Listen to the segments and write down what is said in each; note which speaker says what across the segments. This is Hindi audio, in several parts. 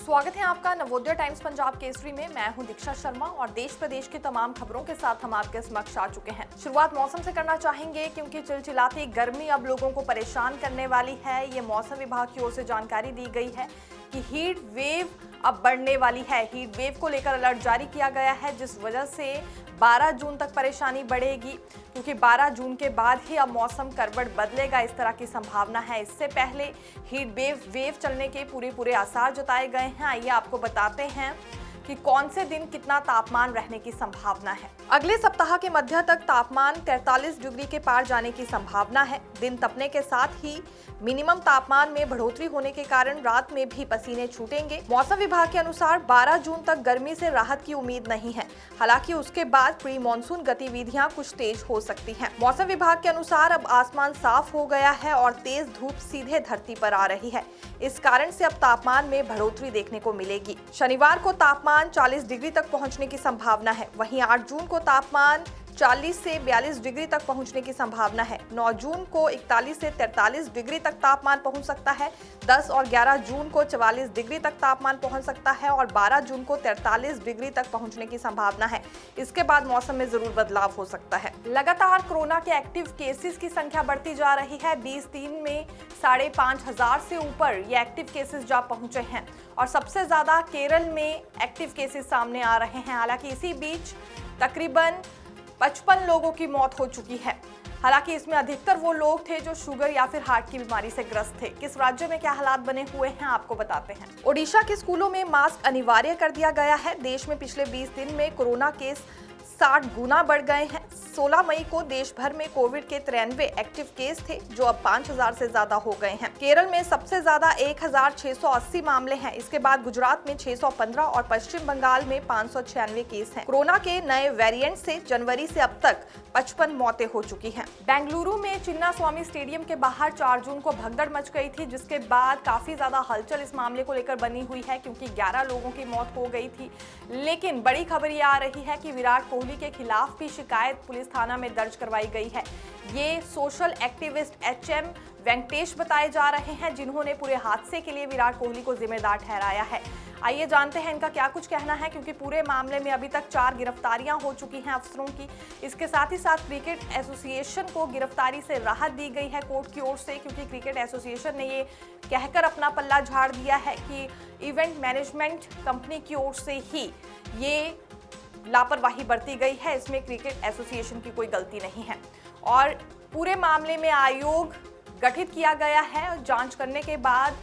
Speaker 1: स्वागत है आपका नवोदय टाइम्स पंजाब केसरी में। मैं हूं दीक्षा शर्मा और देश प्रदेश की तमाम खबरों के साथ हम आपके समक्ष आ चुके हैं। शुरुआत मौसम से करना चाहेंगे क्योंकि चिलचिलाती गर्मी अब लोगों को परेशान करने वाली है। ये मौसम विभाग की ओर से जानकारी दी गई है कि हीट वेव अब बढ़ने वाली है। हीट वेव को लेकर अलर्ट जारी किया गया है, जिस वजह से 12 जून तक परेशानी बढ़ेगी, क्योंकि 12 जून के बाद ही अब मौसम करवट बदलेगा, इस तरह की संभावना है। इससे पहले हीट वेव चलने के पूरे आसार जताए गए हैं। आइए आपको बताते हैं कि कौन से दिन कितना तापमान रहने की संभावना है। अगले सप्ताह के मध्य तक तापमान 43 डिग्री के पार जाने की संभावना है। दिन तपने के साथ ही मिनिमम तापमान में बढ़ोतरी होने के कारण रात में भी पसीने छूटेंगे। मौसम विभाग के अनुसार 12 जून तक गर्मी से राहत की उम्मीद नहीं है। हालांकि उसके बाद प्री मानसून गतिविधियां कुछ तेज हो सकती हैं। मौसम विभाग के अनुसार अब आसमान साफ हो गया है और तेज धूप सीधे धरती पर आ रही है। इस कारण से अब तापमान में बढ़ोतरी देखने को मिलेगी। शनिवार को तापमान 40 डिग्री तक पहुंचने की संभावना है। वहीं 8 जून को तापमान 40 से 42 डिग्री तक पहुंचने की संभावना है। 9 जून को 41 से 43 डिग्री तक तापमान पहुंच सकता है। 10 और 11 जून को 44 डिग्री तक तापमान पहुंच सकता है और 12 जून को 43 डिग्री तक पहुंचने की संभावना है। इसके बाद मौसम में जरूर बदलाव हो सकता है। लगातार कोरोना के एक्टिव केसेस की संख्या बढ़ती जा रही है। 20 दिन में 5,500 से ऊपर ये एक्टिव केसेस जा पहुंचे हैं और सबसे ज्यादा केरल में एक्टिव केसेस सामने आ रहे हैं। हालांकि इसी बीच तकरीबन 55 लोगों की मौत हो चुकी है। हालांकि इसमें अधिकतर वो लोग थे जो शुगर या फिर हार्ट की बीमारी से ग्रस्त थे। किस राज्य में क्या हालात बने हुए हैं आपको बताते हैं। ओडिशा के स्कूलों में मास्क अनिवार्य कर दिया गया है। देश में पिछले 20 दिन में कोरोना केस 60 गुना बढ़ गए हैं। 16 मई को देश भर में कोविड के 93 एक्टिव केस थे, जो अब 5,000 से ज्यादा हो गए हैं। केरल में सबसे ज्यादा 1,680 मामले हैं। इसके बाद गुजरात में 615 और पश्चिम बंगाल में 596 केस हैं। कोरोना के नए वेरिएंट से जनवरी से अब तक 55 मौतें हो चुकी हैं। बेंगलुरु में चिन्नास्वामी स्टेडियम के बाहर 4 जून को भगदड़ मच गई थी, जिसके बाद काफी ज्यादा हलचल इस मामले को लेकर बनी हुई है, क्योंकि 11 लोगों की मौत हो गई थी। लेकिन बड़ी खबर ये आ रही है कि विराट कोहली के खिलाफ भी शिकायत पुलिस थाना में दर्ज करवाई गई है। ये सोशल एक्टिविस्ट HM वेंकटेश बताए जा रहे हैं, जिन्होंने पूरे हादसे के लिए विराट कोहली को जिम्मेदार ठहराया है। आइए जानते हैं इनका क्या कुछ कहना है, क्योंकि पूरे मामले में अभी तक 4 गिरफ्तारियां हो चुकी हैं अफसरों की। इसके साथ ही साथ क्रिकेट एसोसिएशन को गिरफ्तारी से राहत दी गई है कोर्ट की ओर से, क्योंकि क्रिकेट एसोसिएशन ने ये कहकर अपना पल्ला झाड़ दिया है कि इवेंट मैनेजमेंट कंपनी की ओर से ही ये लापरवाही बरती गई है। इसमें क्रिकेट एसोसिएशन की कोई गलती नहीं है और पूरे मामले में आयोग गठित किया गया है और जांच करने के बाद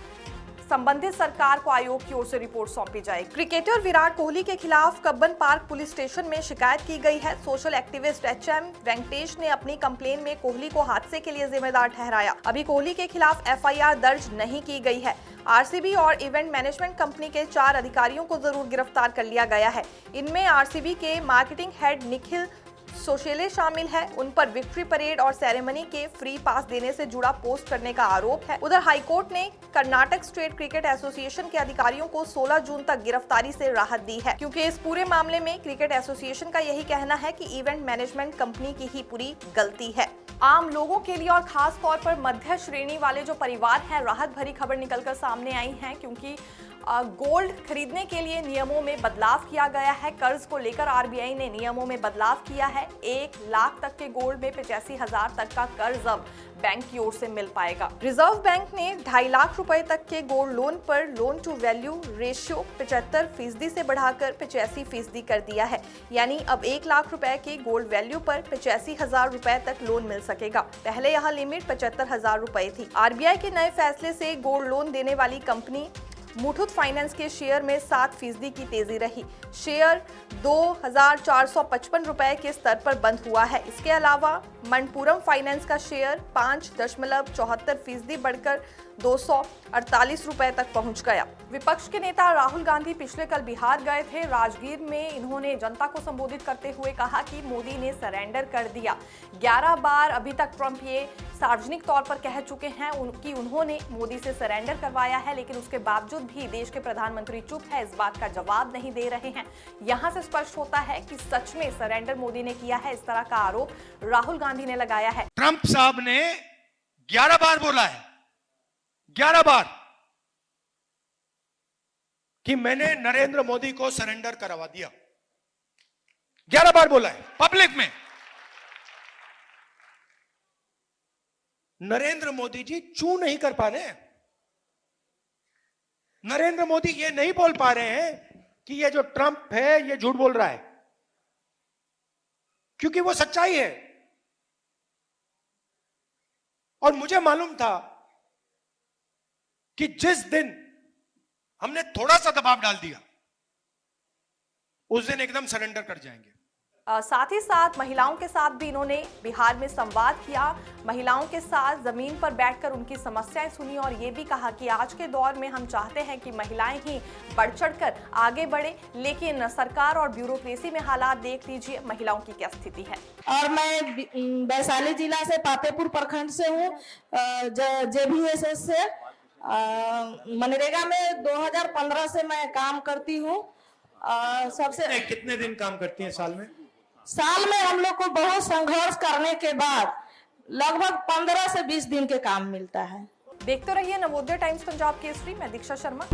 Speaker 1: संबंधित सरकार को आयोग की ओर से रिपोर्ट सौंपी जाएगी। क्रिकेटर विराट कोहली के खिलाफ कब्बन पार्क पुलिस स्टेशन में शिकायत की गई है। सोशल एक्टिविस्ट HM वेंकटेश ने अपनी कंप्लेन में कोहली को हादसे के लिए जिम्मेदार ठहराया। अभी कोहली के खिलाफ FIR दर्ज नहीं की गई है। RCB और इवेंट मैनेजमेंट कंपनी के 4 अधिकारियों को जरूर गिरफ्तार कर लिया गया है। इनमें RCB के मार्केटिंग हेड निखिल सोशेले शामिल है। उन पर विक्ट्री परेड और सेरेमनी के फ्री पास देने से जुड़ा पोस्ट करने का आरोप है। उधर हाईकोर्ट ने कर्नाटक स्टेट क्रिकेट एसोसिएशन के अधिकारियों को 16 जून तक गिरफ्तारी से राहत दी है, क्योंकि इस पूरे मामले में क्रिकेट एसोसिएशन का यही कहना है कि इवेंट मैनेजमेंट कंपनी की ही पूरी गलती है। आम लोगों के लिए और खास तौर पर मध्य श्रेणी वाले जो परिवार हैं, राहत भरी खबर निकलकर सामने आई है, क्योंकि गोल्ड खरीदने के लिए नियमों में बदलाव किया गया है। कर्ज को लेकर RBI ने नियमों में बदलाव किया है। 1 लाख तक के गोल्ड में 85,000 तक का कर्ज अब बैंक की ओर से मिल पाएगा। रिजर्व बैंक ने 2.5 लाख रुपए तक के गोल्ड लोन पर लोन टू वैल्यू रेशियो 75% से बढ़ाकर 85% कर दिया है। यानी अब 1 लाख रुपए के गोल्ड वैल्यू पर 85,000 रुपए तक लोन मिल सकेगा। पहले यह लिमिट 75,000 रुपए थी। RBI के नए फैसले से गोल्ड लोन देने वाली कंपनी मुथूट फाइनेंस के शेयर में 7% की तेजी रही। शेयर 2,455 रुपए के स्तर पर बंद हुआ है। इसके अलावा मनपुरम फाइनेंस का शेयर 5.74% बढ़कर 248 रुपए तक पहुंच गया। विपक्ष के नेता राहुल गांधी पिछले कल बिहार गए थे। राजगीर में इन्होंने जनता को संबोधित करते हुए कहा कि मोदी ने सरेंडर कर दिया। 11 बार अभी तक ट्रंप ये सार्वजनिक तौर पर कह चुके हैं कि उन्होंने मोदी से सरेंडर करवाया है, लेकिन उसके बावजूद भी देश के प्रधानमंत्री चुप है, इस बात का जवाब नहीं दे रहे हैं। यहां से स्पष्ट होता है कि सच में सरेंडर मोदी ने किया है, इस तरह का आरोप राहुल गांधी ने लगाया है।
Speaker 2: ट्रंप साहब ने 11 बार बोला है, 11 बार कि मैंने नरेंद्र मोदी को सरेंडर करवा दिया। 11 बार बोला है पब्लिक में। नरेंद्र मोदी जी चू नहीं कर पा रहे हैं। नरेंद्र मोदी ये नहीं बोल पा रहे हैं कि ये जो ट्रंप है ये झूठ बोल रहा है, क्योंकि वो सच्चाई है। और मुझे मालूम था कि जिस दिन हमने थोड़ा सा दबाव डाल दिया उस दिन एकदम सरेंडर कर जाएंगे।
Speaker 1: साथ ही साथ महिलाओं के साथ भी इन्होंने बिहार में संवाद किया, महिलाओं के साथ जमीन पर बैठकर उनकी समस्याएं सुनी और ये भी कहा कि आज के दौर में हम चाहते हैं कि महिलाएं ही बढ़ चढ़कर आगे बढ़े, लेकिन सरकार और ब्यूरोक्रेसी में हालात देख लीजिए महिलाओं की क्या स्थिति है।
Speaker 3: और मैं वैशाली जिला से पातेपुर प्रखंड से हूँ, JVSS से। मनरेगा में 2015 से मैं काम करती हूँ। सबसे
Speaker 2: कितने दिन काम करती हैं साल में?
Speaker 3: साल में हम लोग को बहुत संघर्ष करने के बाद लगभग 15 से 20 दिन के काम मिलता है।
Speaker 1: देखते रहिए नवोदय टाइम्स पंजाब केसरी। मैं दीक्षा शर्मा।